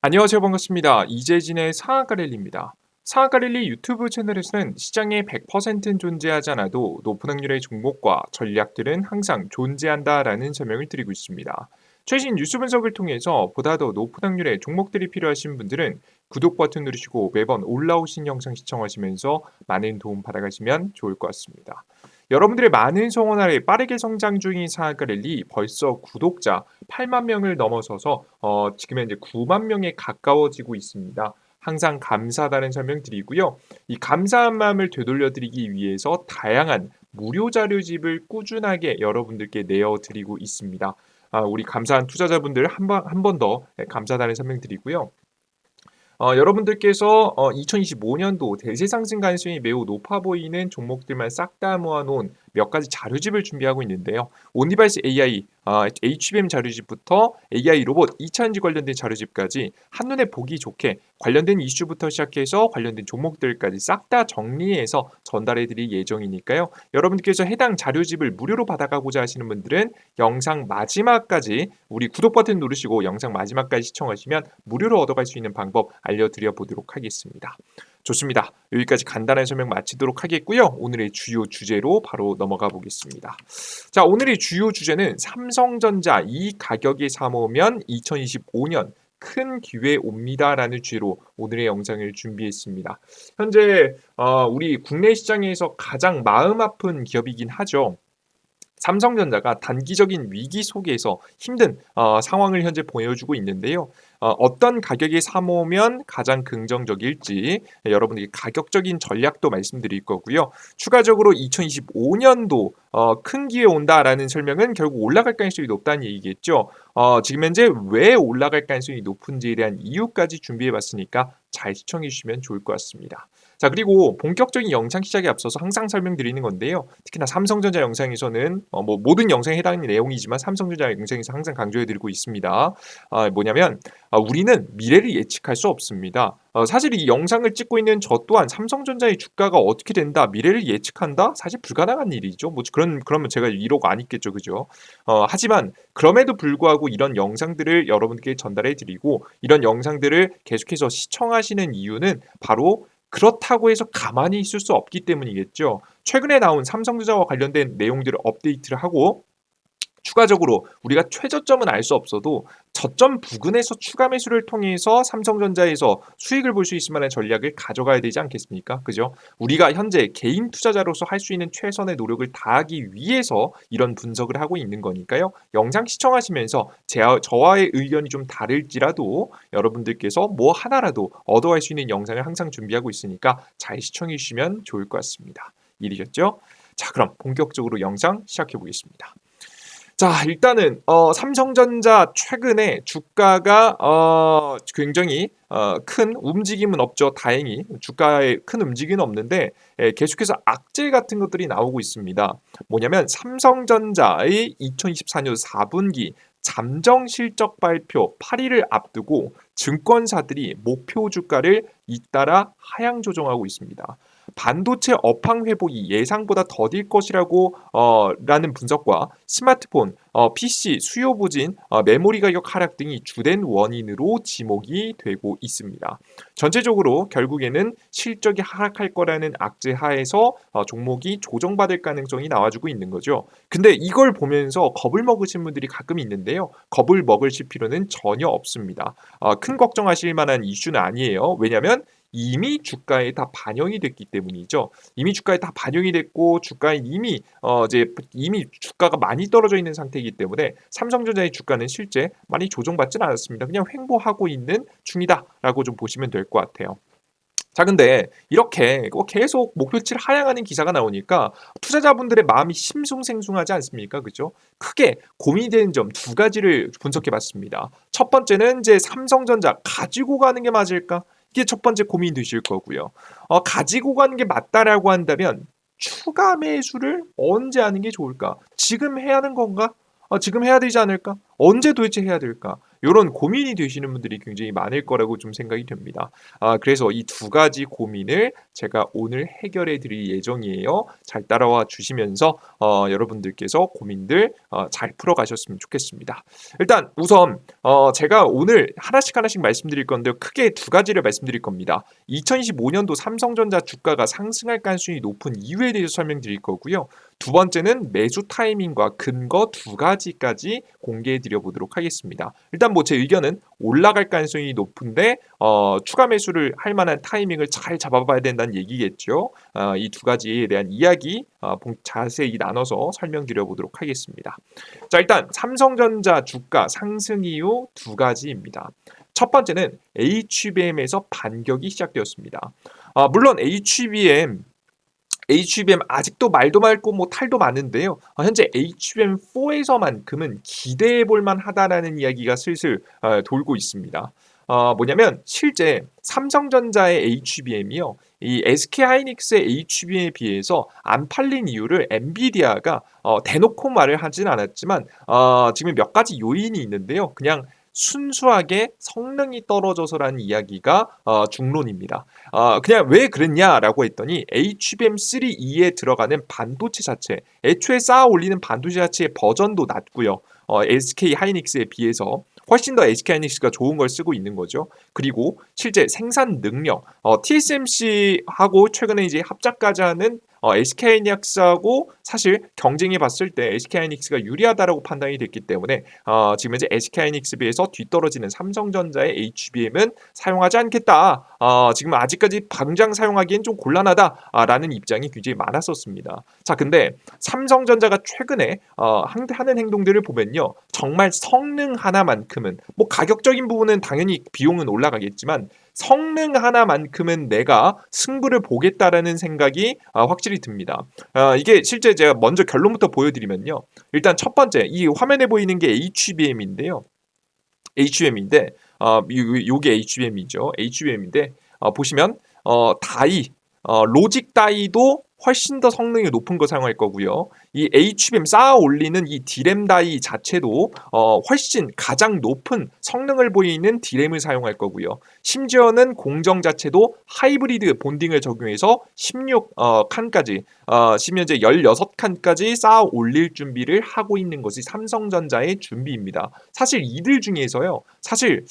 안녕하세요. 반갑습니다. 이재진의 상한가랠리입니다. 상한가랠리 유튜브 채널에서는 시장에 100%는 존재하지 않아도 높은 확률의 종목과 전략들은 항상 존재한다라는 설명을 드리고 있습니다. 최신 뉴스 분석을 통해서 보다 더 높은 확률의 종목들이 필요하신 분들은 구독 버튼 누르시고 매번 올라오신 영상 시청하시면서 많은 도움 받아가시면 좋을 것 같습니다. 여러분들의 많은 성원 아래 빠르게 성장 중인 상한가랠리 벌써 구독자 8만 명을 넘어서서 지금 현재 9만 명에 가까워지고 있습니다. 항상 감사하다는 설명 드리고요. 이 감사한 마음을 되돌려드리기 위해서 다양한 무료 자료집을 꾸준하게 여러분들께 내어드리고 있습니다. 우리 감사한 투자자분들 한 번 더 감사하다는 설명 드리고요. 여러분들께서 2025년도 대세 상승 가능성이 매우 높아 보이는 종목들만 싹 다 모아놓은 몇 가지 자료집을 준비하고 있는데요. 온디바이스 AI, HBM 자료집부터 AI 로봇, 2차전지 관련된 자료집까지 한눈에 보기 좋게 관련된 이슈부터 시작해서 관련된 종목들까지 싹 다 정리해서 전달해 드릴 예정이니까요. 여러분들께서 해당 자료집을 무료로 받아가고자 하시는 분들은 영상 마지막까지 우리 구독 버튼 누르시고 영상 마지막까지 시청하시면 무료로 얻어갈 수 있는 방법 알려드려 보도록 하겠습니다. 좋습니다. 여기까지 간단한 설명 마치도록 하겠고요. 오늘의 주요 주제로 바로 넘어가 보겠습니다. 자, 오늘의 주요 주제는 삼성전자 이 가격에 사모으면 2025년 큰 기회 옵니다라는 주제로 오늘의 영상을 준비했습니다. 현재 우리 국내 시장에서 가장 마음 아픈 기업이긴 하죠. 삼성전자가 단기적인 위기 속에서 힘든 상황을 현재 보여주고 있는데요. 어떤 가격에 사모으면 가장 긍정적일지 여러분에게 가격적인 전략도 말씀드릴 거고요. 추가적으로 2025년도 큰 기회 온다라는 설명은 결국 올라갈 가능성이 높다는 얘기겠죠. 지금 현재 왜 올라갈 가능성이 높은지에 대한 이유까지 준비해봤으니까 잘 시청해 주시면 좋을 것 같습니다. 자, 그리고 본격적인 영상 시작에 앞서서 항상 설명드리는 건데요. 특히나 삼성전자 영상에서는 뭐 모든 영상에 해당하는 내용이지만 삼성전자 영상에서 항상 강조해드리고 있습니다. 뭐냐면 우리는 미래를 예측할 수 없습니다. 사실 이 영상을 찍고 있는 저 또한 삼성전자의 주가가 어떻게 된다, 미래를 예측한다? 사실 불가능한 일이죠. 뭐 그러면 제가 1억 안 있겠죠, 그죠? 하지만 그럼에도 불구하고 이런 영상들을 여러분께 전달해드리고 이런 영상들을 계속해서 시청하시는 이유는 바로 그렇다고 해서 가만히 있을 수 없기 때문이겠죠. 최근에 나온 삼성전자와 관련된 내용들을 업데이트를 하고 추가적으로 우리가 최저점은 알 수 없어도 저점 부근에서 추가 매수를 통해서 삼성전자에서 수익을 볼 수 있을 만한 전략을 가져가야 되지 않겠습니까? 그죠? 우리가 현재 개인 투자자로서 할 수 있는 최선의 노력을 다하기 위해서 이런 분석을 하고 있는 거니까요. 영상 시청하시면서 저와의 의견이 좀 다를지라도 여러분들께서 뭐 하나라도 얻어갈 수 있는 영상을 항상 준비하고 있으니까 잘 시청해 주시면 좋을 것 같습니다. 일이겠죠? 자, 그럼 본격적으로 영상 시작해 보겠습니다. 자, 일단은 삼성전자 최근에 주가가 굉장히 큰 움직임은 없죠. 다행히 주가에 큰 움직임은 없는데 계속해서 악재 같은 것들이 나오고 있습니다. 뭐냐면 삼성전자의 2024년 4분기 잠정 실적 발표 8일을 앞두고 증권사들이 목표 주가를 잇따라 하향 조정하고 있습니다. 반도체 업황 회복이 예상보다 더딜 것이라고 라는 분석과 스마트폰, PC 수요 부진, 메모리 가격 하락 등이 주된 원인으로 지목이 되고 있습니다. 전체적으로 결국에는 실적이 하락할 거라는 악재 하에서 종목이 조정받을 가능성이 나와주고 있는 거죠. 근데 이걸 보면서 겁을 먹으신 분들이 가끔 있는데요. 겁을 먹으실 필요는 전혀 없습니다. 큰 걱정하실 만한 이슈는 아니에요. 왜냐하면 이미 주가에 다 반영이 됐기 때문이죠. 이미 주가에 다 반영이 됐고 주가에 이미 주가가 많이 떨어져 있는 상태이기 때문에 삼성전자의 주가는 실제 많이 조정받지는 않았습니다. 그냥 횡보하고 있는 중이다라고 좀 보시면 될 것 같아요. 자, 근데 이렇게 계속 목표치를 하향하는 기사가 나오니까 투자자분들의 마음이 심숭생숭하지 않습니까? 그죠? 크게 고민되는 점 두 가지를 분석해 봤습니다. 첫 번째는 이제 삼성전자 가지고 가는 게 맞을까? 이게 첫 번째 고민이 되실 거고요. 가지고 가는 게 맞다라고 한다면 추가 매수를 언제 하는 게 좋을까? 지금 해야 하는 건가? 지금 해야 되지 않을까? 언제 도대체 해야 될까? 요런 고민이 되시는 분들이 굉장히 많을 거라고 좀 생각이 됩니다. 그래서 이 두 가지 고민을 제가 오늘 해결해 드릴 예정이에요. 잘 따라와 주시면서 여러분들께서 고민들 잘 풀어 가셨으면 좋겠습니다. 일단 우선 제가 오늘 하나씩 말씀드릴 건데요. 크게 두 가지를 말씀드릴 겁니다. 2025년도 삼성전자 주가가 상승할 가능성이 높은 이유에 대해서 설명드릴 거고요. 두 번째는 매수 타이밍과 근거 두 가지까지 공개해 드려 보도록 하겠습니다. 일단 뭐 제 의견은 올라갈 가능성이 높은데 추가 매수를 할 만한 타이밍을 잘 잡아봐야 된다는 얘기겠죠. 이 두 가지에 대한 이야기 자세히 나눠서 설명드려 보도록 하겠습니다. 자, 일단 삼성전자 주가 상승 이유 두 가지입니다. 첫 번째는 HBM에서 반격이 시작되었습니다. 물론 HBM 아직도 말도 많고 뭐 탈도 많은데요. 현재 HBM4에서만큼은 기대해 볼 만하다라는 이야기가 슬슬 돌고 있습니다. 뭐냐면 실제 삼성전자의 HBM이요. 이 SK하이닉스의 HBM에 비해서 안 팔린 이유를 엔비디아가 대놓고 말을 하진 않았지만 지금 몇 가지 요인이 있는데요. 그냥 순수하게 성능이 떨어져서라는 이야기가 중론입니다. 그냥 왜 그랬냐라고 했더니 HBM3E에 들어가는 반도체 자체, 애초에 쌓아 올리는 반도체 자체의 버전도 낮고요. SK 하이닉스에 비해서 훨씬 더 SK 하이닉스가 좋은 걸 쓰고 있는 거죠. 그리고 실제 생산 능력, TSMC하고 최근에 이제 합작까지 하는 SK 하이닉스하고 사실 경쟁해 봤을 때 SK 하이닉스가 유리하다라고 판단이 됐기 때문에 지금 현재 SK 하이닉스에 비해서 뒤떨어지는 삼성전자의 HBM은 사용하지 않겠다. 지금 아직까지 당장 사용하기엔 좀 곤란하다라는 입장이 굉장히 많았었습니다. 자, 근데 삼성전자가 최근에 하는 행동들을 보면요, 정말 성능 하나만큼은 뭐 가격적인 부분은 당연히 비용은 올라가겠지만 성능 하나만큼은 내가 승부를 보겠다라는 생각이 확실히 듭니다. 이게 실제 제가 먼저 결론부터 보여드리면요. 일단 첫 번째, 이 화면에 보이는 게 HBM인데요. HBM인데 요게 HBM이죠. HBM인데 보시면 다이 로직 다이도 훨씬 더 성능이 높은 거 사용할 거고요. 이 HBM 쌓아 올리는 이 D램 다이 자체도 훨씬 가장 높은 성능을 보이는 D램을 사용할 거고요. 심지어는 공정 자체도 하이브리드 본딩을 적용해서 16칸까지 현재 16칸까지 쌓아 올릴 준비를 하고 있는 것이 삼성전자의 준비입니다. 사실 이들 중에서요. 사실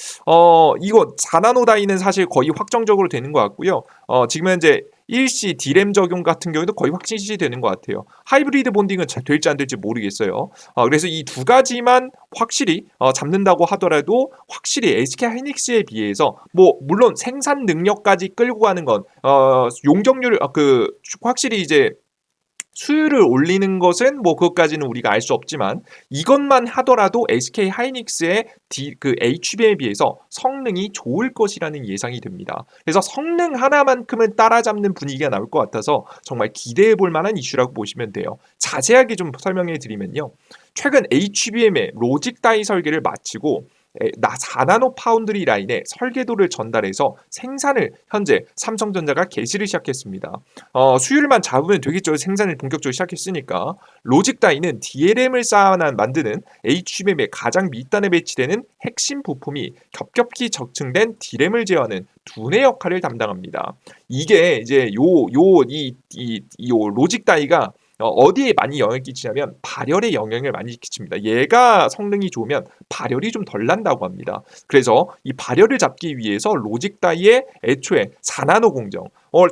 이거 4나노 다이는 사실 거의 확정적으로 되는 것 같고요. 지금 현재 일시 D램 적용 같은 경우도 거의 확실시 되는 것 같아요. 하이브리드 본딩은 될지 안 될지 모르겠어요. 그래서 이 두 가지만 확실히 잡는다고 하더라도 확실히 SK 하이닉스에 비해서 뭐 물론 생산 능력까지 끌고 가는 건 용적률 확실히 이제 수율을 올리는 것은 뭐 그것까지는 우리가 알 수 없지만 이것만 하더라도 SK 하이닉스의 그 HBM에 비해서 성능이 좋을 것이라는 예상이 됩니다. 그래서 성능 하나만큼은 따라잡는 분위기가 나올 것 같아서 정말 기대해 볼 만한 이슈라고 보시면 돼요. 자세하게 좀 설명해 드리면요. 최근 HBM의 로직 다이 설계를 마치고 4나노 파운드리 라인에 설계도를 전달해서 생산을 현재 삼성전자가 개시를 시작했습니다. 수율만 잡으면 되겠죠. 생산을 본격적으로 시작했으니까. 로직 다이는 DRAM을 만드는 HBM의 가장 밑단에 배치되는 핵심 부품이 겹겹이 적층된 D램을 제어하는 두뇌 역할을 담당합니다. 이게 이제 요 로직 다이가 어디에 많이 영향을 끼치냐면 발열에 영향을 많이 끼칩니다. 얘가 성능이 좋으면 발열이 좀 덜 난다고 합니다. 그래서 이 발열을 잡기 위해서 로직 다이에 애초에 4나노 공정,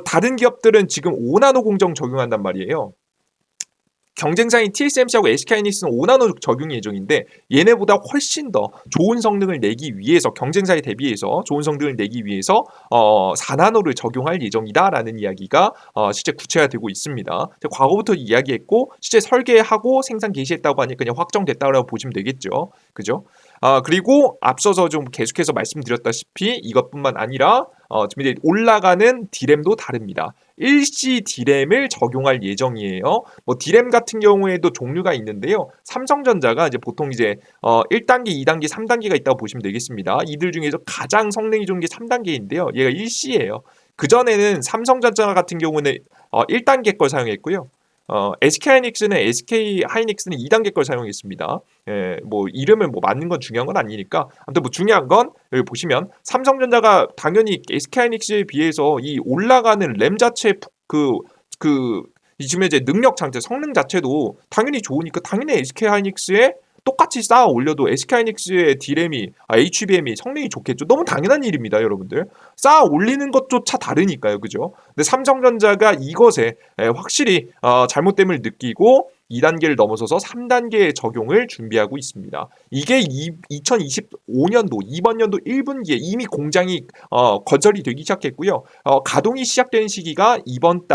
다른 기업들은 지금 5나노 공정 적용한단 말이에요. 경쟁사인 TSMC하고 SK하이닉스는 5나노 적용 예정인데 얘네보다 훨씬 더 좋은 성능을 내기 위해서 경쟁사에 대비해서 좋은 성능을 내기 위해서 4나노를 적용할 예정이다라는 이야기가 실제 구체화되고 있습니다. 과거부터 이야기했고 실제 설계하고 생산 개시했다고 하니까 그냥 확정됐다고 보시면 되겠죠. 그죠? 그리고 앞서서 좀 계속해서 말씀드렸다시피 이것뿐만 아니라 지금 이제 올라가는 D램도 다릅니다. 일시 D램을 적용할 예정이에요. 뭐 D램 같은 경우에도 종류가 있는데요. 삼성전자가 이제 보통 이제 1단계, 2단계, 3단계가 있다고 보시면 되겠습니다. 이들 중에서 가장 성능이 좋은 게 3단계인데요. 얘가 일시예요. 그전에는 삼성전자 같은 경우는 1단계 걸 사용했고요. SK 하이닉스는 2단계 걸 사용했습니다. 예, 뭐 이름을 뭐 맞는 건 중요한 건 아니니까. 아무튼 뭐 중요한 건 여기 보시면 삼성전자가 당연히 SK하이닉스에 비해서 이 올라가는 램 자체 그 지금 이제 능력 장치 성능 자체도 당연히 좋으니까 당연히 SK하이닉스에 똑같이 쌓아 올려도 SK하이닉스의 D램이 HBM이 성능이 좋겠죠. 너무 당연한 일입니다, 여러분들. 쌓아 올리는 것조차 다르니까요, 그죠? 근데 삼성전자가 이것에 확실히 잘못됨을 느끼고 2단계를 넘어서서 3단계의 적용을 준비하고 있습니다. 이게 2025년도 이번 연도 1분기에 이미 공장이 건설이 되기 시작했고요. 가동이 시작되는 시기가 이번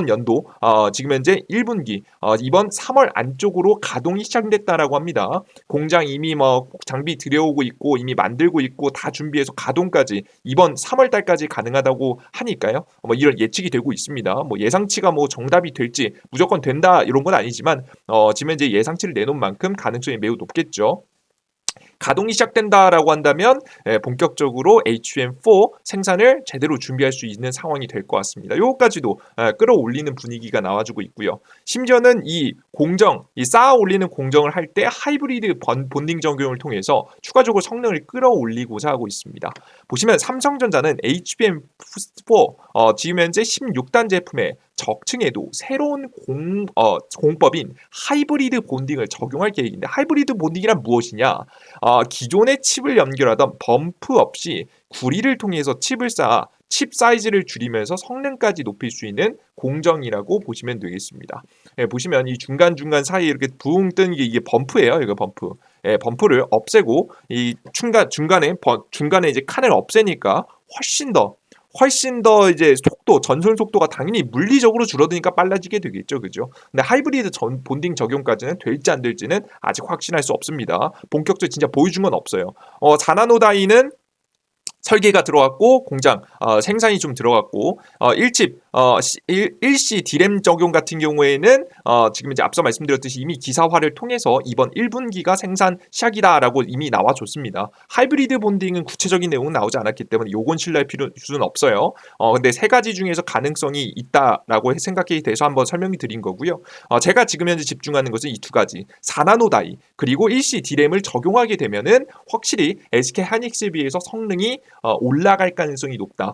연도 지금 현재 1분기 이번 3월 안쪽으로 가동이 시작됐다라고 합니다. 공장 이미 뭐 장비 들여오고 있고 이미 만들고 있고 다 준비해서 가동까지 이번 3월 달까지 가능하다고 하니까요. 뭐 이런 예측이 되고 있습니다. 뭐 예상치가 뭐 정답이 될지 무조건 된다 이런 건 아니지만 지금 현재 예상치를 내놓은 만큼 가능성이 매우 높겠죠. 가동이 시작된다라고 한다면 본격적으로 HBM4 생산을 제대로 준비할 수 있는 상황이 될 것 같습니다. 요거까지도 끌어올리는 분위기가 나와주고 있고요. 심지어는 이 쌓아 올리는 공정을 할 때 하이브리드 본딩 적용을 통해서 추가적으로 성능을 끌어올리고자 하고 있습니다. 보시면 삼성전자는 HBM4 지금 현재 16단 제품에 적층에도 새로운 공법인 하이브리드 본딩을 적용할 계획인데 하이브리드 본딩이란 무엇이냐? 기존의 칩을 연결하던 범프 없이 구리를 통해서 칩을 쌓아 칩 사이즈를 줄이면서 성능까지 높일 수 있는 공정이라고 보시면 되겠습니다. 예, 보시면 이 중간중간 사이에 이렇게 붕 뜨는 게 이게 범프예요. 이거 범프. 예, 범프를 없애고 이 중간에 이제 칸을 없애니까 훨씬 더 이제 전송 속도가 당연히 물리적으로 줄어드니까 빨라지게 되겠죠. 그죠? 근데 하이브리드 본딩 적용까지는 될지 안 될지는 아직 확신할 수 없습니다. 본격적으로 진짜 보여준 건 없어요. 4나노 다이는 설계가 들어갔고 공장 생산이 좀 들어갔고 일시 D램 적용 같은 경우에는 지금 이제 앞서 말씀드렸듯이 이미 기사화를 통해서 이번 1분기가 생산 시작이다라고 이미 나와줬습니다. 하이브리드 본딩은 구체적인 내용은 나오지 않았기 때문에 요건 신뢰할 수는 없어요. 근데 세 가지 중에서 가능성이 있다라고 생각이 돼서 한번 설명이 드린 거고요. 제가 지금 현재 집중하는 것은 이 두 가지 4나노 다이 그리고 일시 D램을 적용하게 되면은 확실히 SK 하이닉스에 비해서 성능이 올라갈 가능성이 높다.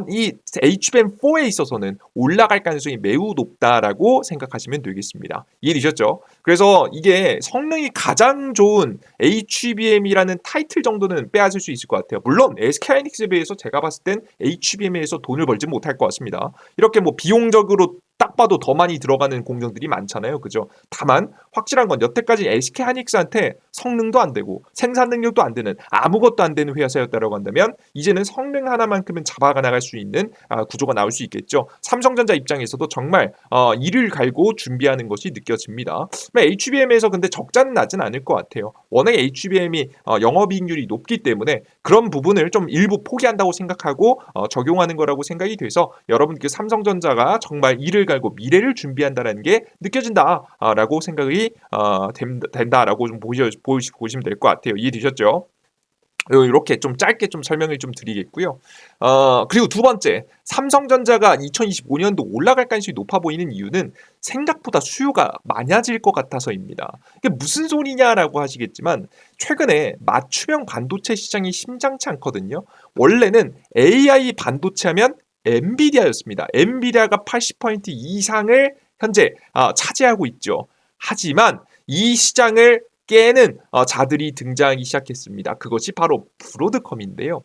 이 HBM4에 있어서는 올라갈 가능성이 매우 높다라고 생각하시면 되겠습니다. 이해되셨죠? 그래서 이게 성능이 가장 좋은 HBM이라는 타이틀 정도는 빼앗을 수 있을 것 같아요. 물론 SK하이닉스에 비해서 제가 봤을 땐 HBM에서 돈을 벌지 못할 것 같습니다. 이렇게 뭐 비용적으로 딱 봐도 더 많이 들어가는 공정들이 많잖아요. 그죠? 다만 확실한 건 여태까지 SK 하이닉스한테 성능도 안 되고 생산 능력도 안 되는 아무것도 안 되는 회사였다라고 한다면 이제는 성능 하나만큼은 잡아가 나갈 수 있는 구조가 나올 수 있겠죠. 삼성전자 입장에서도 정말 이를 갈고 준비하는 것이 느껴집니다. HBM에서 근데 적자는 나진 않을 것 같아요. 워낙에 HBM이 영업이익률이 높기 때문에 그런 부분을 좀 일부 포기한다고 생각하고 적용하는 거라고 생각이 돼서 여러분께 삼성전자가 정말 이를 갈고 미래를 준비한다는 게 느껴진다라고 생각이 된다라고 좀 보시면 될 것 같아요. 이해되셨죠? 이렇게 좀 짧게 좀 설명을 좀 드리겠고요. 그리고 두 번째, 삼성전자가 2025년도 올라갈 가능성이 높아 보이는 이유는 생각보다 수요가 많아질 것 같아서입니다. 이게 무슨 소리냐라고 하시겠지만 최근에 맞춤형 반도체 시장이 심상치 않거든요. 원래는 AI 반도체 하면 엔비디아였습니다. 엔비디아가 80% 이상을 현재 차지하고 있죠. 하지만 이 시장을 깨는 자들이 등장하기 시작했습니다. 그것이 바로 브로드컴인데요.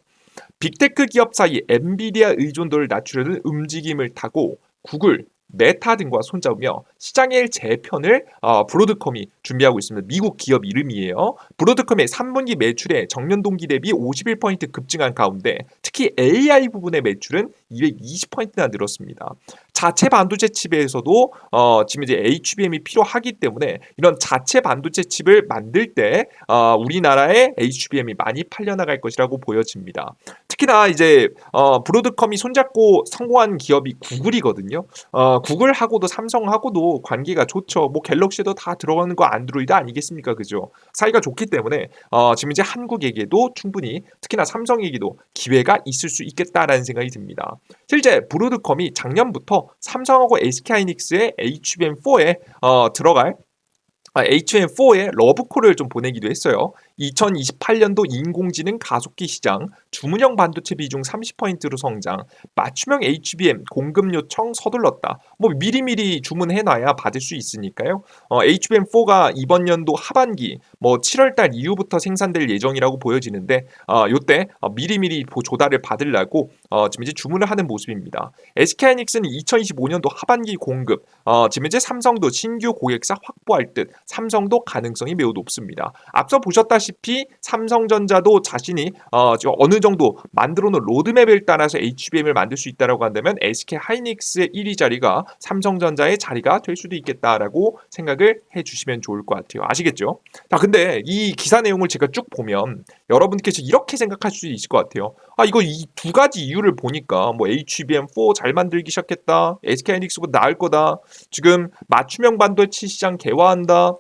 빅테크 기업 사이 엔비디아 의존도를 낮추려는 움직임을 타고 구글, 메타 등과 손잡으며 시장의 재편을 브로드컴이 준비하고 있습니다. 미국 기업 이름이에요. 브로드컴의 3분기 매출에 정년 동기 대비 51% 급증한 가운데 특히 AI 부분의 매출은 220%나 늘었습니다. 자체 반도체 칩에서도 지금 이제 HBM이 필요하기 때문에 이런 자체 반도체 칩을 만들 때 우리나라에 HBM이 많이 팔려나갈 것이라고 보여집니다. 특히나 이제 브로드컴이 손잡고 성공한 기업이 구글이거든요. 구글하고도 삼성하고도 관계가 좋죠. 뭐 갤럭시도 다 들어가는 거 안드로이드 아니겠습니까? 그죠? 사이가 좋기 때문에 지금 이제 한국에게도 충분히 특히나 삼성에게도 기회가 있을 수 있겠다라는 생각이 듭니다. 실제 브로드컴이 작년부터 삼성하고 SK하이닉스의 HBM4에 들어갈 HM4에 러브콜을 좀 보내기도 했어요. 2028년도 인공지능 가속기 시장, 주문형 반도체 비중 30%로 성장, 맞춤형 HBM 공급 요청 서둘렀다. 뭐 미리미리 주문해놔야 받을 수 있으니까요. HBM4가 이번 연도 하반기, 뭐 7월달 이후부터 생산될 예정이라고 보여지는데, 요때 미리미리 조달을 받으려고 지금 이제 주문을 하는 모습입니다. SK하이닉스는 2025년도 하반기 공급, 지금 이제 삼성도 신규 고객사 확보할 듯 삼성도 가능성이 매우 높습니다. 앞서 보셨다시피 삼성전자도 자신이 어느 정도 만들어 놓은 로드맵을 따라서 HBM을 만들 수 있다라고 한다면 SK하이닉스의 1위 자리가 삼성전자의 자리가 될 수도 있겠다라고 생각을 해주시면 좋을 것 같아요. 아시겠죠? 자, 근데 이 기사 내용을 제가 쭉 보면 여러분께서 이렇게 생각할 수 있을 것 같아요. 이거 이 두 가지 이유를 보니까 뭐 HBM4 잘 만들기 시작했다. SK하이닉스보다 나을 거다. 지금 맞춤형 반도체 시장 개화한다.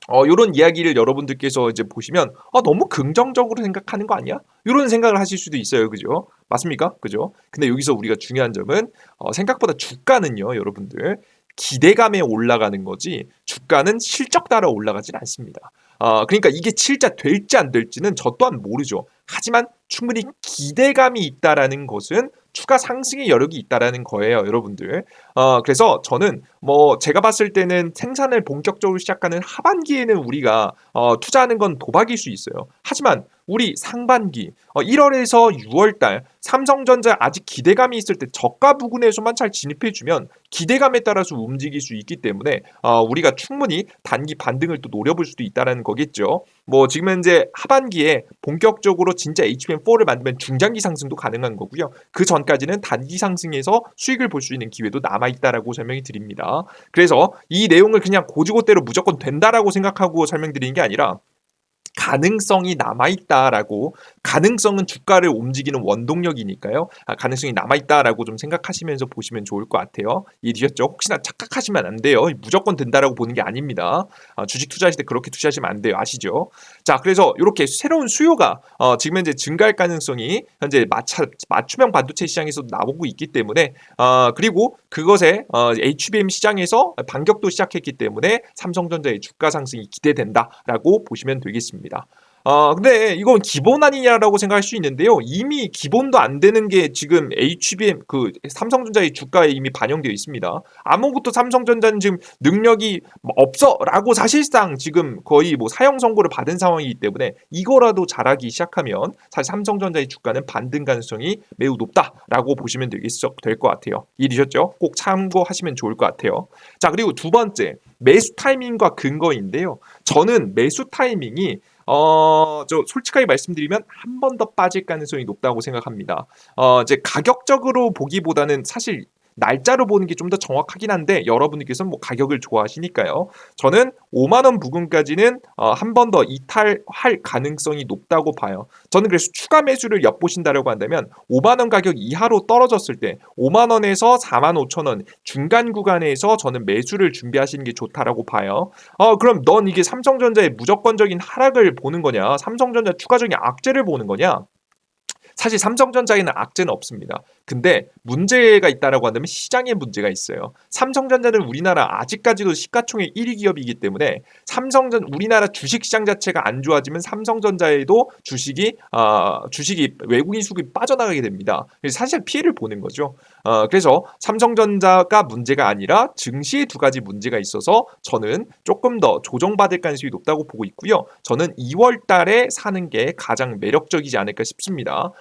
요런 이야기를 여러분들께서 이제 보시면 너무 긍정적으로 생각하는 거 아니야? 이런 생각을 하실 수도 있어요. 그죠? 맞습니까? 그죠? 근데 여기서 우리가 중요한 점은 생각보다 주가는요, 여러분들 기대감에 올라가는 거지 주가는 실적 따라 올라가진 않습니다. 그러니까 이게 진짜 될지 안 될지는 저 또한 모르죠. 하지만 충분히 기대감이 있다라는 것은 추가 상승의 여력이 있다라는 거예요, 여러분들. 그래서 저는 뭐 제가 봤을 때는 생산을 본격적으로 시작하는 하반기에는 우리가 투자하는 건 도박일 수 있어요. 하지만 우리 상반기 1월에서 6월달 삼성전자 아직 기대감이 있을 때 저가 부근에서만 잘 진입해주면 기대감에 따라서 움직일 수 있기 때문에 우리가 충분히 단기 반등을 또 노려볼 수도 있다는 거겠죠. 뭐 지금 현재 하반기에 본격적으로 진짜 HBM4를 만들면 중장기 상승도 가능한 거고요. 그 전까지는 단기 상승에서 수익을 볼 수 있는 기회도 남아있다라고 설명이 드립니다. 그래서 이 내용을 그냥 고지고대로 무조건 된다라고 생각하고 설명드리는 게 아니라 가능성이 남아있다라고, 가능성은 주가를 움직이는 원동력이니까요. 가능성이 남아있다라고 좀 생각하시면서 보시면 좋을 것 같아요. 이해되셨죠? 혹시나 착각하시면 안 돼요. 무조건 된다라고 보는 게 아닙니다. 주식 투자하실 때 그렇게 투자하시면 안 돼요. 아시죠? 자, 그래서 이렇게 새로운 수요가 지금 현재 증가할 가능성이 현재 맞춤형 반도체 시장에서 나오고 있기 때문에 그리고 그것에 HBM 시장에서 반격도 시작했기 때문에 삼성전자의 주가 상승이 기대된다라고 보시면 되겠습니다. 근데 이건 기본 아니냐라고 생각할 수 있는데요. 이미 기본도 안 되는 게 지금 HBM 그 삼성전자의 주가에 이미 반영되어 있습니다. 아무것도 삼성전자는 지금 능력이 없어라고 사실상 지금 거의 뭐 사형 선고를 받은 상황이기 때문에 이거라도 잘하기 시작하면 사실 삼성전자의 주가는 반등 가능성이 매우 높다라고 보시면 될 것 같아요. 이해되셨죠? 꼭 참고하시면 좋을 것 같아요. 자, 그리고 두 번째 매수 타이밍과 근거인데요. 저는 매수 타이밍이 저 솔직하게 말씀드리면 한 번 더 빠질 가능성이 높다고 생각합니다. 이제 가격적으로 보기보다는 사실 날짜로 보는 게 좀 더 정확하긴 한데 여러분들께서는 뭐 가격을 좋아하시니까요. 저는 5만 원 부근까지는 한 번 더 이탈할 가능성이 높다고 봐요. 저는 그래서 추가 매수를 엿보신다고 한다면 5만 원 가격 이하로 떨어졌을 때 5만 원에서 4만 5천 원 중간 구간에서 저는 매수를 준비하시는 게 좋다라고 봐요. 그럼 넌 이게 삼성전자의 무조건적인 하락을 보는 거냐? 삼성전자 추가적인 악재를 보는 거냐? 사실 삼성전자에는 악재는 없습니다. 근데 문제가 있다라고 한다면 시장에 문제가 있어요. 삼성전자는 우리나라 아직까지도 시가총액 1위 기업이기 때문에 우리나라 주식시장 자체가 안 좋아지면 삼성전자에도 주식이 외국인 수급이 빠져나가게 됩니다. 사실 피해를 보는 거죠. 그래서 삼성전자가 문제가 아니라 증시에 두 가지 문제가 있어서 저는 조금 더 조정받을 가능성이 높다고 보고 있고요. 저는 2월 달에 사는 게 가장 매력적이지 않을까 싶습니다.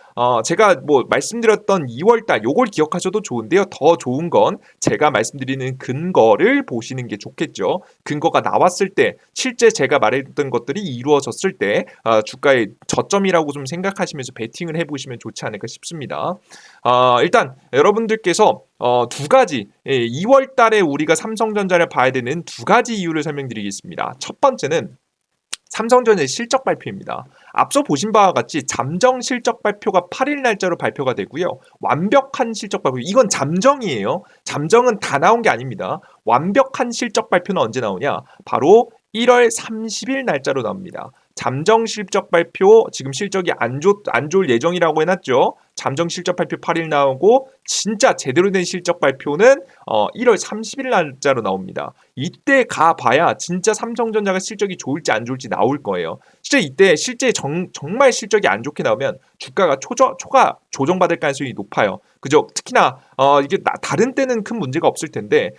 제가 뭐 말씀드렸던 2월달 요걸 기억하셔도 좋은데요. 더 좋은 건 제가 말씀드리는 근거를 보시는 게 좋겠죠. 근거가 나왔을 때 실제 제가 말했던 것들이 이루어졌을 때 주가의 저점이라고 좀 생각하시면서 베팅을 해보시면 좋지 않을까 싶습니다. 일단 여러분들께서 두 가지 2월 달에 우리가 삼성전자를 봐야 되는 두 가지 이유를 설명드리겠습니다. 첫 번째는 삼성전자의 실적 발표입니다. 앞서 보신 바와 같이 잠정 실적 발표가 8일 날짜로 발표가 되고요. 완벽한 실적 발표, 이건 잠정이에요. 잠정은 다 나온 게 아닙니다. 완벽한 실적 발표는 언제 나오냐? 바로 1월 30일 날짜로 나옵니다. 잠정 실적 발표, 지금 실적이 안 좋을 예정이라고 해놨죠. 잠정 실적 발표 8일 나오고 진짜 제대로 된 실적 발표는 1월 30일 날짜로 나옵니다. 이때 가봐야 진짜 삼성전자가 실적이 좋을지 안 좋을지 나올 거예요. 실제 이때 정말 실적이 안 좋게 나오면 주가가 초과 조정받을 가능성이 높아요. 그죠? 특히나 이게 다른 때는 큰 문제가 없을 텐데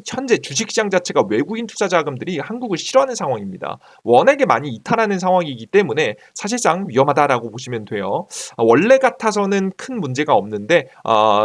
현재 주식시장 자체가 외국인 투자 자금들이 한국을 싫어하는 상황입니다. 워낙에 많이 이탈하는 상황이기 때문에 사실상 위험하다라고 보시면 돼요. 원래 같아서는 큰 문제가 없는데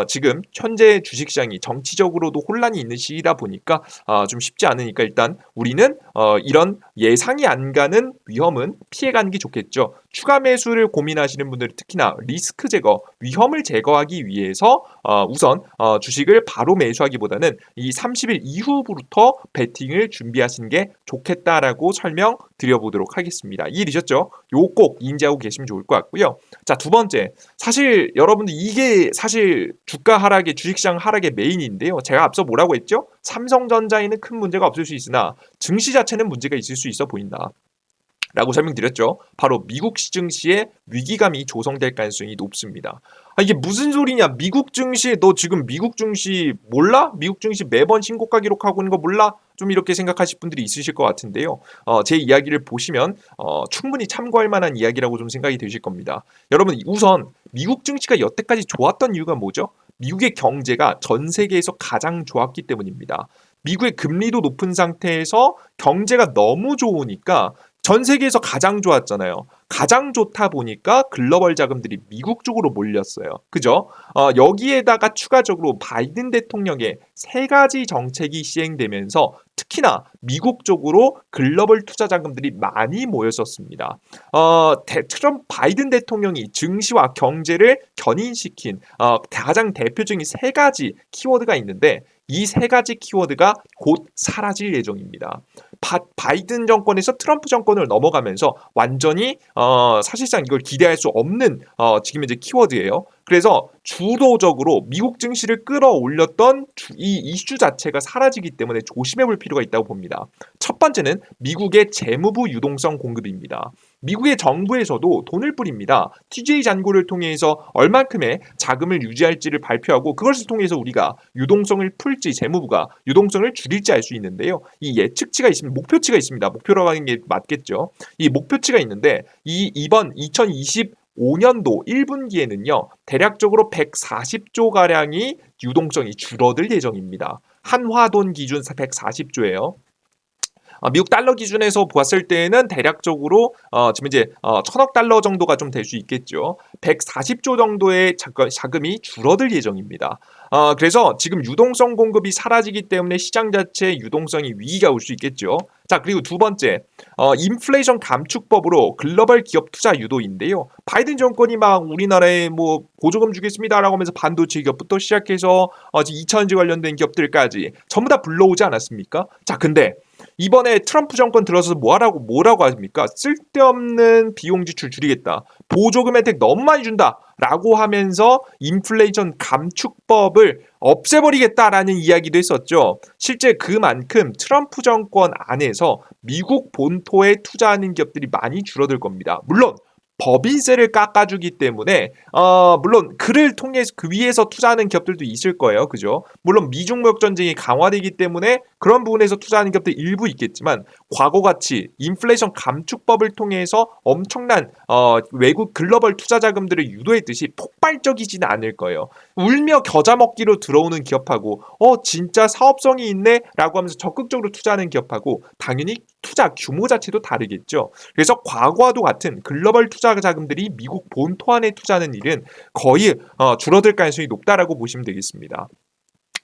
지금 현재 주식시장이 정치적으로도 혼란이 있는 시기다 보니까 좀 쉽지 않으니까 일단 우리는 이런 예상이 안 가는 위험은 피해가는 게 좋겠죠. 추가 매수를 고민하시는 분들 특히나 리스크 제거, 위험을 제거하기 위해서 우선 주식을 바로 매수하기보다는 이 30일 이후부터 베팅을 준비하시는 게 좋겠다라고 설명드려보도록 하겠습니다. 이해되셨죠? 요 꼭 인지하고 계시면 좋을 것 같고요. 자, 두 번째. 사실 여러분들 이게 사실 주가 하락의 주식시장 하락의 메인인데요. 제가 앞서 뭐라고 했죠? 삼성전자에는 큰 문제가 없을 수 있으나 증시 자체는 문제가 있을 수 있어 보인다. 라고 설명드렸죠. 바로 미국 시증시에 위기감이 조성될 가능성이 높습니다. 이게 무슨 소리냐? 미국 증시 너 지금 미국 증시 몰라? 미국 증시 매번 신고가 기록하고 있는 거 몰라? 좀 이렇게 생각하실 분들이 있으실 것 같은데요. 제 이야기를 보시면 충분히 참고할 만한 이야기라고 좀 생각이 되실 겁니다. 여러분 우선 미국 증시가 여태까지 좋았던 이유가 뭐죠? 미국의 경제가 전 세계에서 가장 좋았기 때문입니다. 미국의 금리도 높은 상태에서 경제가 너무 좋으니까 전 세계에서 가장 좋았잖아요. 가장 좋다 보니까 글로벌 자금들이 미국 쪽으로 몰렸어요. 그죠? 여기에다가 추가적으로 바이든 대통령의 세 가지 정책이 시행되면서 특히나 미국 쪽으로 글로벌 투자 자금들이 많이 모였었습니다. 바이든 대통령이 증시와 경제를 견인시킨 가장 대표적인 세 가지 키워드가 있는데 이 세 가지 키워드가 곧 사라질 예정입니다. 바이든 정권에서 트럼프 정권을 넘어가면서 완전히 사실상 이걸 기대할 수 없는 지금 이제 키워드예요. 그래서 주도적으로 미국 증시를 끌어올렸던 이 이슈 자체가 사라지기 때문에 조심해 볼 필요가 있다고 봅니다. 첫 번째는 미국의 재무부 유동성 공급입니다. 미국의 정부에서도 돈을 뿌립니다. TJ 잔고를 통해서 얼만큼의 자금을 유지할지를 발표하고 그것을 통해서 우리가 유동성을 풀지 재무부가 유동성을 줄일지 알 수 있는데요. 이 예측치가 있습니다. 목표치가 있습니다. 목표라고 하는 게 맞겠죠. 이 목표치가 있는데 이번 2025년도 1분기에는요. 대략적으로 140조 가량이 유동성이 줄어들 예정입니다. 한화돈 기준 140조예요. 미국 달러 기준에서 보았을 때는 대략적으로 지금 이제 1,000억 달러 정도가 좀 될 수 있겠죠. 140조 정도의 자금이 줄어들 예정입니다. 그래서 지금 유동성 공급이 사라지기 때문에 시장 자체의 유동성이 위기가 올 수 있겠죠. 자, 그리고 두 번째, 인플레이션 감축법으로 글로벌 기업 투자 유도인데요. 바이든 정권이 막 우리나라에 뭐 보조금 주겠습니다라고 하면서 반도체 기업부터 시작해서 2차전지 관련된 기업들까지 전부 다 불러오지 않았습니까? 자, 근데 이번에 트럼프 정권 들어서 뭐라고 하십니까? 쓸데없는 비용 지출 줄이겠다. 보조금 혜택 너무 많이 준다. 라고 하면서 인플레이션 감축법을 없애버리겠다라는 이야기도 했었죠. 실제 그만큼 트럼프 정권 안에서 미국 본토에 투자하는 기업들이 많이 줄어들 겁니다. 물론 법인세를 깎아주기 때문에 물론 그를 통해서 그 위에서 투자하는 기업들도 있을 거예요. 그죠? 물론 미중 무역 전쟁이 강화되기 때문에 그런 부분에서 투자하는 기업들 일부 있겠지만 과거같이 인플레이션 감축법을 통해서 엄청난 외국 글로벌 투자 자금들을 유도했듯이 폭발적이지는 않을 거예요. 울며 겨자 먹기로 들어오는 기업하고 진짜 사업성이 있네 라고 하면서 적극적으로 투자하는 기업하고 당연히 투자 규모 자체도 다르겠죠. 그래서 과거와도 같은 글로벌 투자 자금들이 미국 본토 안에 투자하는 일은 거의 줄어들 가능성이 높다라고 보시면 되겠습니다.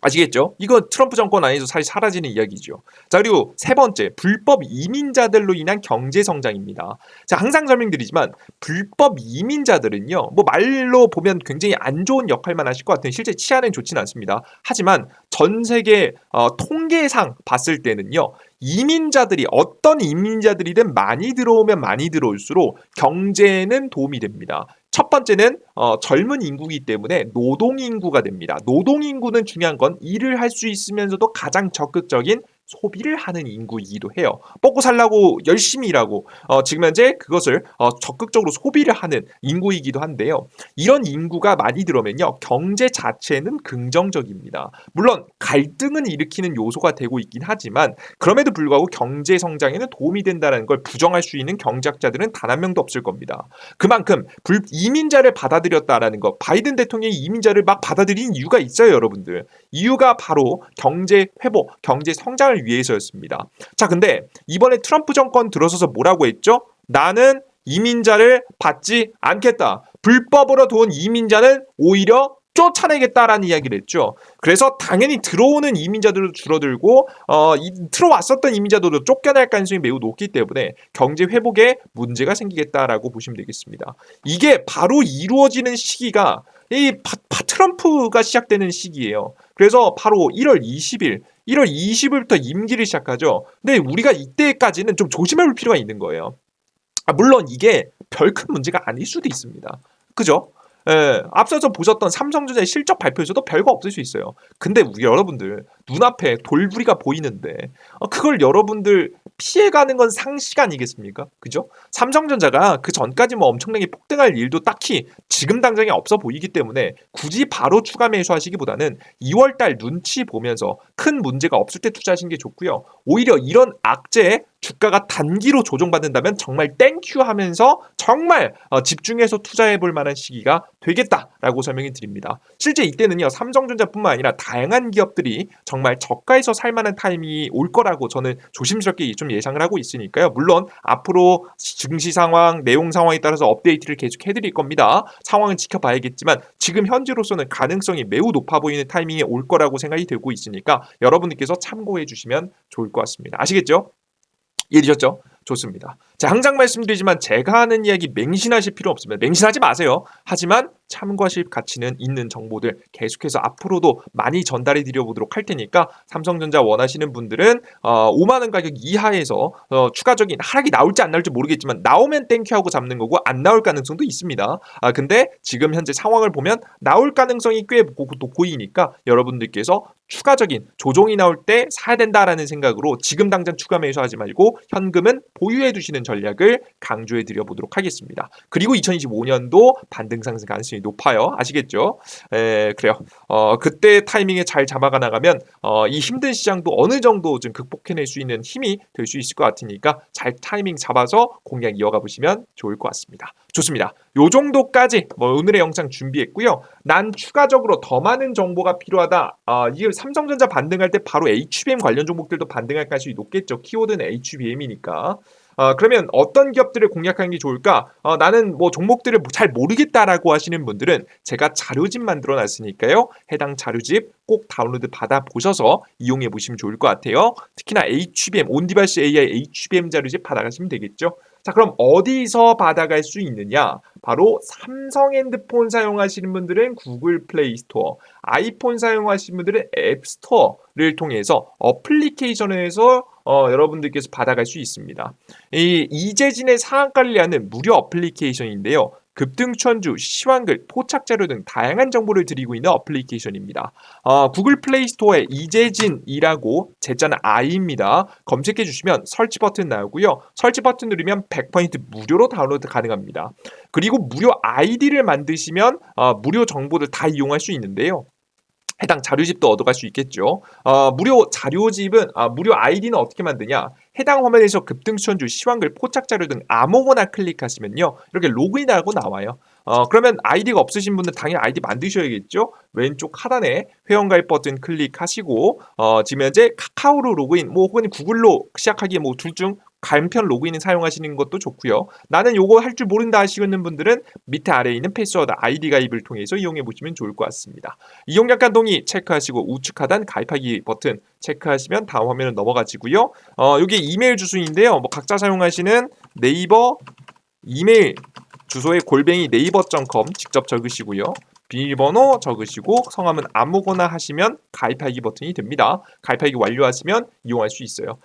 아시겠죠? 이거 트럼프 정권 안에서 사실 사라지는 이야기죠. 자, 그리고 세 번째, 불법 이민자들로 인한 경제 성장입니다. 자, 항상 설명드리지만 불법 이민자들은요, 뭐 말로 보면 굉장히 안 좋은 역할만 하실 것 같은 실제 치안은 좋지는 않습니다. 하지만 전 세계 통계상 봤을 때는요, 이민자들이 어떤 이민자들이든 많이 들어오면 많이 들어올수록 경제에는 도움이 됩니다. 첫 번째는 젊은 인구이기 때문에 노동 인구가 됩니다. 노동 인구는 중요한 건 일을 할 수 있으면서도 가장 적극적인 소비를 하는 인구이기도 해요. 먹고 살라고 열심히 일하고 지금 현재 그것을 적극적으로 소비를 하는 인구이기도 한데요. 이런 인구가 많이 들어오면요. 경제 자체는 긍정적입니다. 물론 갈등은 일으키는 요소가 되고 있긴 하지만 그럼에도 불구하고 경제 성장에는 도움이 된다는 걸 부정할 수 있는 경제학자들은 단 한 명도 없을 겁니다. 그만큼 이민자를 받아들였다라는 것, 바이든 대통령이 이민자를 막 받아들인 이유가 있어요, 여러분들. 이유가 바로 경제 회복, 경제 성장을 위해서였습니다. 자, 근데 이번에 트럼프 정권 들어서서 뭐라고 했죠? 나는 이민자를 받지 않겠다. 불법으로 들어온 이민자는 오히려 쫓아내겠다라는 이야기를 했죠. 그래서 당연히 들어오는 이민자들도 줄어들고 들어왔었던 이민자들도 쫓겨날 가능성이 매우 높기 때문에 경제 회복에 문제가 생기겠다라고 보시면 되겠습니다. 이게 바로 이루어지는 시기가 이 트럼프가 시작되는 시기예요. 그래서 바로 1월 20일, 1월 20일부터 임기를 시작하죠. 근데 우리가 이때까지는 좀 조심해 볼 필요가 있는 거예요. 물론 이게 별 큰 문제가 아닐 수도 있습니다. 그죠? 예, 앞서서 보셨던 삼성전자의 실적 발표에서도 별거 없을 수 있어요. 근데 우리 여러분들 눈앞에 돌부리가 보이는데 그걸 여러분들 피해가는 건 상식 아니겠습니까? 그죠? 삼성전자가 그 전까지 뭐 엄청나게 폭등할 일도 딱히 지금 당장에 없어 보이기 때문에 굳이 바로 추가 매수하시기보다는 2월달 눈치 보면서 큰 문제가 없을 때 투자하시는 게 좋고요. 오히려 이런 악재에 주가가 단기로 조정받는다면 정말 땡큐 하면서 정말 집중해서 투자해 볼 만한 시기가 되겠다라고 설명이 드립니다. 실제 이때는요. 삼성전자뿐만 아니라 다양한 기업들이 정말 저가에서 살 만한 타이밍이 올 거라고 저는 조심스럽게 좀 예상을 하고 있으니까요. 물론 앞으로 증시 상황, 내용 상황에 따라서 업데이트를 계속 해드릴 겁니다. 상황은 지켜봐야겠지만 지금 현재로서는 가능성이 매우 높아 보이는 타이밍에 올 거라고 생각이 들고 있으니까 여러분들께서 참고해 주시면 좋을 것 같습니다. 아시겠죠? 이해되셨죠? 좋습니다. 자, 항상 말씀드리지만 제가 하는 이야기 맹신하실 필요 없습니다. 맹신하지 마세요. 하지만 참고하실 가치는 있는 정보들 계속해서 앞으로도 많이 전달해 드려보도록 할 테니까 삼성전자 원하시는 분들은 5만 원 가격 이하에서 추가적인 하락이 나올지 안 나올지 모르겠지만 나오면 땡큐하고 잡는 거고 안 나올 가능성도 있습니다. 근데 지금 현재 상황을 보면 나올 가능성이 꽤 보이니까 여러분들께서 추가적인 조정이 나올 때 사야 된다라는 생각으로 지금 당장 추가 매수하지 말고 현금은 보유해 두시는 전략을 강조해 드려 보도록 하겠습니다. 그리고 2025년도 반등 상승 가능성이 높아요. 아시겠죠? 그래요. 그때 타이밍에 잘 잡아가 나가면 이 힘든 시장도 어느 정도 좀 극복해낼 수 있는 힘이 될 수 있을 것 같으니까 잘 타이밍 잡아서 공략 이어가 보시면 좋을 것 같습니다. 좋습니다. 요 정도까지 오늘의 영상 준비했고요. 난 추가적으로 더 많은 정보가 필요하다. 이게 삼성전자 반등할 때 바로 HBM 관련 종목들도 반등할 가능성이 높겠죠. 키워드는 HBM이니까. 그러면 어떤 기업들을 공략하는 게 좋을까? 나는 뭐 종목들을 잘 모르겠다라고 하시는 분들은 제가 자료집 만들어 놨으니까요. 해당 자료집 꼭 다운로드 받아 보셔서 이용해 보시면 좋을 것 같아요. 특히나 HBM, 온디바이스 AI HBM 자료집 받아가시면 되겠죠. 자, 그럼 어디서 받아갈 수 있느냐? 바로 삼성 핸드폰 사용하시는 분들은 구글 플레이 스토어, 아이폰 사용하시는 분들은 앱 스토어를 통해서 어플리케이션에서 여러분들께서 받아갈 수 있습니다. 이 이재진의 상한 관리하는 무료 어플리케이션인데요. 급등천주, 시황글, 포착자료 등 다양한 정보를 드리고 있는 어플리케이션입니다. 구글 플레이 스토어에 이재진이라고 제자는 I입니다. 검색해 주시면 설치 버튼 나오고요. 설치 버튼 누르면 100% 무료로 다운로드 가능합니다. 그리고 무료 아이디를 만드시면 무료 정보들 다 이용할 수 있는데요. 해당 자료집도 얻어갈 수 있겠죠. 무료 자료집은 무료 아이디는 어떻게 만드냐? 해당 화면에서 급등수천주, 시황글, 포착자료 등 아무거나 클릭하시면요. 이렇게 로그인하고 나와요. 그러면 아이디가 없으신 분은 당연히 아이디 만드셔야겠죠. 왼쪽 하단에 회원가입 버튼 클릭하시고 지금 현재 카카오로 로그인, 혹은 구글로 시작하기에 둘 중 간편 로그인을 사용하시는 것도 좋고요. 나는 요거 할 줄 모른다 하시는 분들은 밑에 아래에 있는 패스워드 아이디 가입을 통해서 이용해 보시면 좋을 것 같습니다. 이용 약관 동의 체크하시고 우측 하단 가입하기 버튼 체크하시면 다음 화면으로 넘어가지고요. 여기 이메일 주소인데요. 각자 사용하시는 네이버 이메일 주소에 골뱅이 네이버.com 직접 적으시고요. 비밀번호 적으시고 성함은 아무거나 하시면 가입하기 버튼이 됩니다. 가입하기 완료하시면 이용할 수 있어요.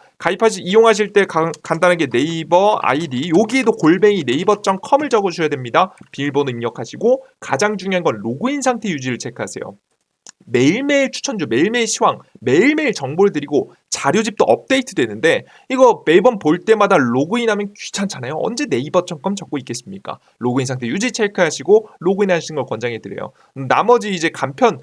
이용하실 때 간단하게 네이버 아이디 여기에도 골뱅이 네이버.com을 적어주셔야 됩니다. 비밀번호 입력하시고 가장 중요한 건 로그인 상태 유지를 체크하세요. 매일매일 추천주, 매일매일 시황, 매일매일 정보를 드리고 자료집도 업데이트 되는데 이거 매번 볼 때마다 로그인하면 귀찮잖아요. 언제 네이버.com 적고 있겠습니까? 로그인 상태 유지 체크하시고 로그인하시는 걸 권장해 드려요. 나머지 이제 간편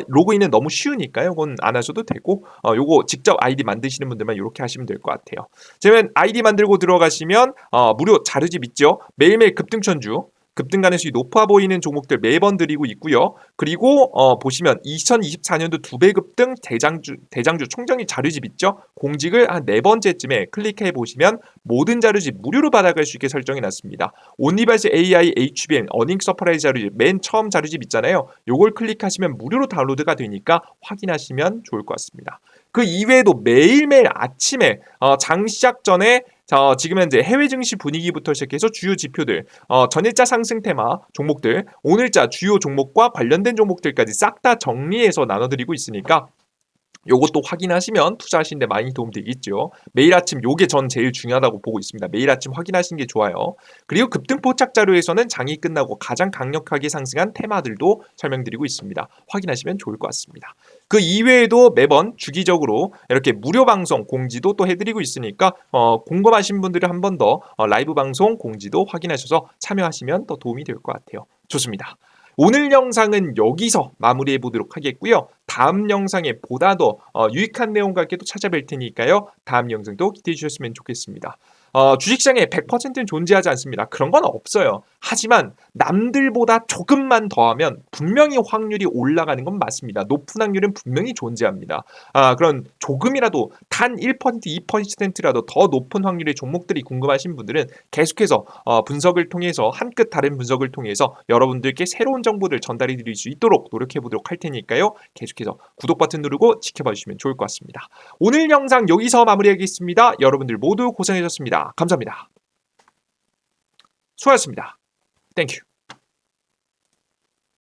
로그인은 너무 쉬우니까요. 이건 안 하셔도 되고 요거 직접 아이디 만드시는 분들만 이렇게 하시면 될 것 같아요. 그러면 아이디 만들고 들어가시면 무료 자료집 있죠. 매일매일 급등천주 급등 가능성이 높아 보이는 종목들 매번 드리고 있고요. 그리고 보시면 2024년도 2배 급등 대장주 총정리 자료집 있죠. 공직을 한 4번째쯤에 클릭해 보시면 모든 자료집 무료로 받아갈 수 있게 설정해 놨습니다. 온리발스 AI HBM 어닝 서프라이즈 자료집 맨 처음 자료집 있잖아요. 요걸 클릭하시면 무료로 다운로드가 되니까 확인하시면 좋을 것 같습니다. 그 이외에도 매일매일 아침에 장 시작 전에 지금 현재 해외 증시 분위기부터 시작해서 주요 지표들, 전일자 상승 테마 종목들, 오늘자 주요 종목과 관련된 종목들까지 싹 다 정리해서 나눠드리고 있으니까 요것도 확인하시면 투자하시는데 많이 도움되겠죠. 매일 아침 요게 전 제일 중요하다고 보고 있습니다. 매일 아침 확인하시는 게 좋아요. 그리고 급등 포착 자료에서는 장이 끝나고 가장 강력하게 상승한 테마들도 설명드리고 있습니다. 확인하시면 좋을 것 같습니다. 그 이외에도 매번 주기적으로 이렇게 무료 방송 공지도 또 해드리고 있으니까 궁금하신 분들은 한 번 더 라이브 방송 공지도 확인하셔서 참여하시면 더 도움이 될 것 같아요. 좋습니다. 오늘 영상은 여기서 마무리해 보도록 하겠고요. 다음 영상에 보다 더 유익한 내용과 함께 또 찾아뵐 테니까요. 다음 영상도 기대해 주셨으면 좋겠습니다. 주식시장에 100%는 존재하지 않습니다. 그런 건 없어요. 하지만 남들보다 조금만 더하면 분명히 확률이 올라가는 건 맞습니다. 높은 확률은 분명히 존재합니다. 그런 조금이라도 단 1%, 2%라도 더 높은 확률의 종목들이 궁금하신 분들은 계속해서 분석을 통해서 한 끗 다른 분석을 통해서 여러분들께 새로운 정보들 전달해 드릴 수 있도록 노력해 보도록 할 테니까요. 계속해서 구독 버튼 누르고 지켜봐 주시면 좋을 것 같습니다. 오늘 영상 여기서 마무리하겠습니다. 여러분들 모두 고생하셨습니다. 감사합니다. 수고하셨습니다. 땡큐.